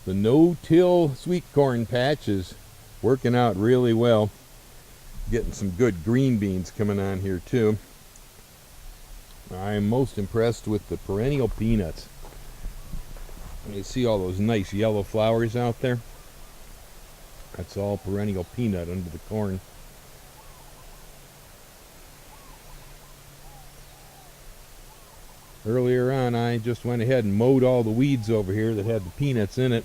The no-till sweet corn patch is working out really well. Getting some good green beans coming on here too. I'm most impressed with the perennial peanuts. You see all those nice yellow flowers out there? That's all perennial peanut under the corn. Earlier on, I just went ahead and mowed all the weeds over here that had the peanuts in it.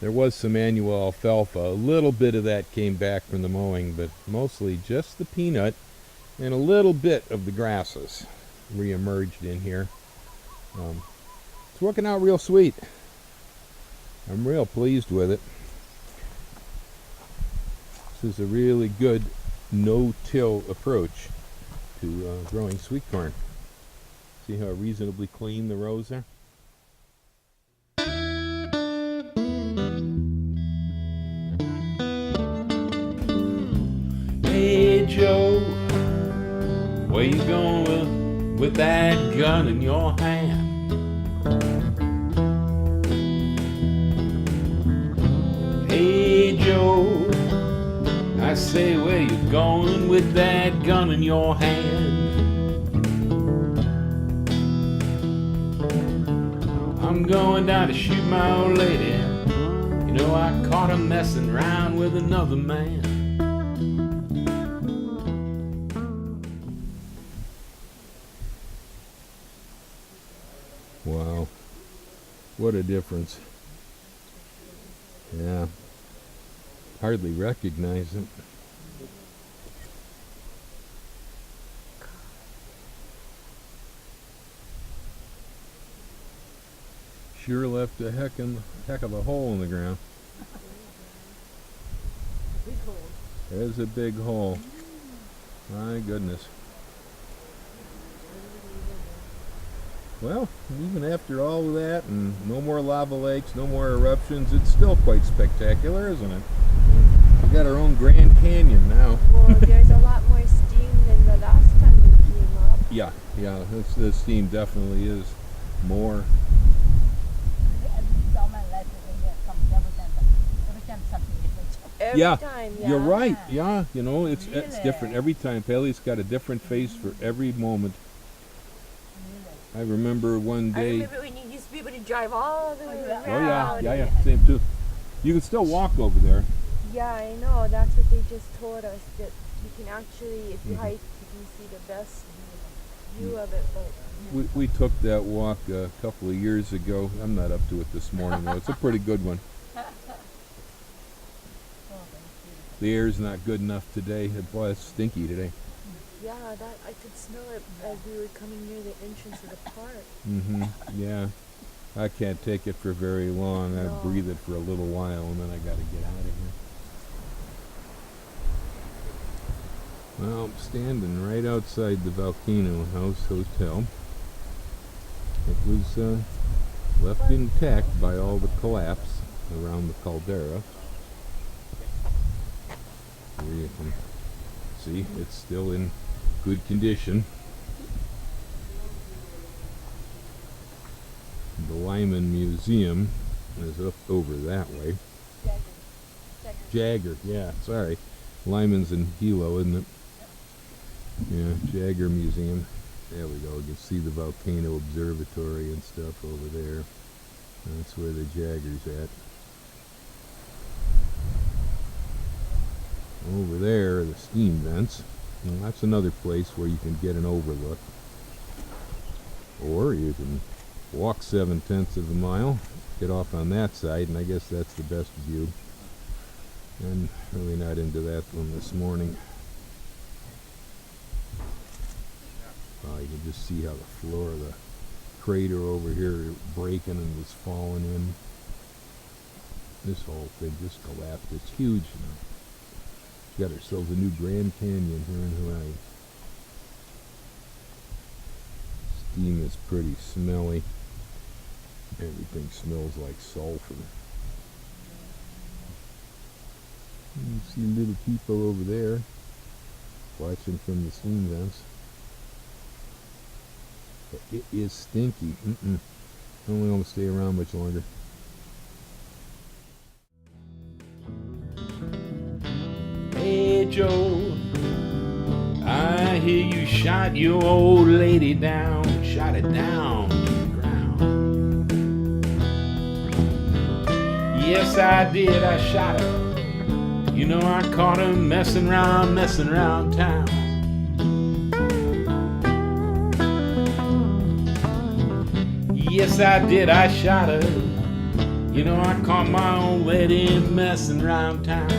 There was some annual alfalfa. A little bit of that came back from the mowing, but mostly just the peanut and a little bit of the grasses re-emerged in here. It's working out real sweet. I'm real pleased with it. This is a really good no-till approach to growing sweet corn. See how reasonably clean the rows are? Hey Joe, where you going with that gun in your hand? Hey Joe, I say, where you going with that gun in your hand? I'm going down to shoot my old lady. You know, I caught her messing around with another man. Wow, what a difference. Yeah, hardly recognize it. Sure left a heck of a hole in the ground. Big hole. There's a big hole. My goodness. Well, even after all of that and no more lava lakes, no more eruptions, it's still quite spectacular, isn't it? We got our own Grand Canyon now. Well, there's a lot more steam than the last time we came up. Yeah, the steam definitely is more. Every time, yeah. You're right. Yeah, you know, it's Really? different every time. Paley's got a different face for every moment. I remember one I day. remember when you used to be able to drive all the way around. Oh yeah, same too. You can still walk over there. Yeah, I know. That's what they just told us, that you can actually, if you hike, you can see the best view of it. But We took that walk a couple of years ago. I'm not up to it this morning though. It's a pretty good one. The air's not good enough today. Boy, it's stinky today. yeah, that I could smell it as we were coming near the entrance of the park. Yeah. I can't take it for very long. I No. breathe it for a little while and then I gotta get out of here. Well, I'm standing right outside the Volcano House Hotel. It was left intact by all the collapse around the caldera. Here you can see it's still in good condition. The Lyman Museum is up over that way. Jagger, yeah, sorry. Lyman's in Hilo, isn't it? Yeah, Jagger Museum. There we go. You can see the volcano observatory and stuff over there. That's where the Jagger's at. Over there are the steam vents. Well, that's another place where you can get an overlook. Or you can walk 7/10 of a mile, get off on that side, and I guess that's the best view. I'm really not into that one this morning. You can just see how the floor of the crater over here is breaking and was falling in. This whole thing just collapsed. It's huge now. Got ourselves a new Grand Canyon here in Hawaii. Steam is pretty smelly. Everything smells like sulfur. You see little people over there watching from the steam vents. But it is stinky. I don't want to stay around much longer. Joe. I hear you shot your old lady down, shot it down to the ground. Yes, I did, I shot her. You know, I caught her messing around town. Yes, I did, I shot her. You know, I caught my old lady messing around town.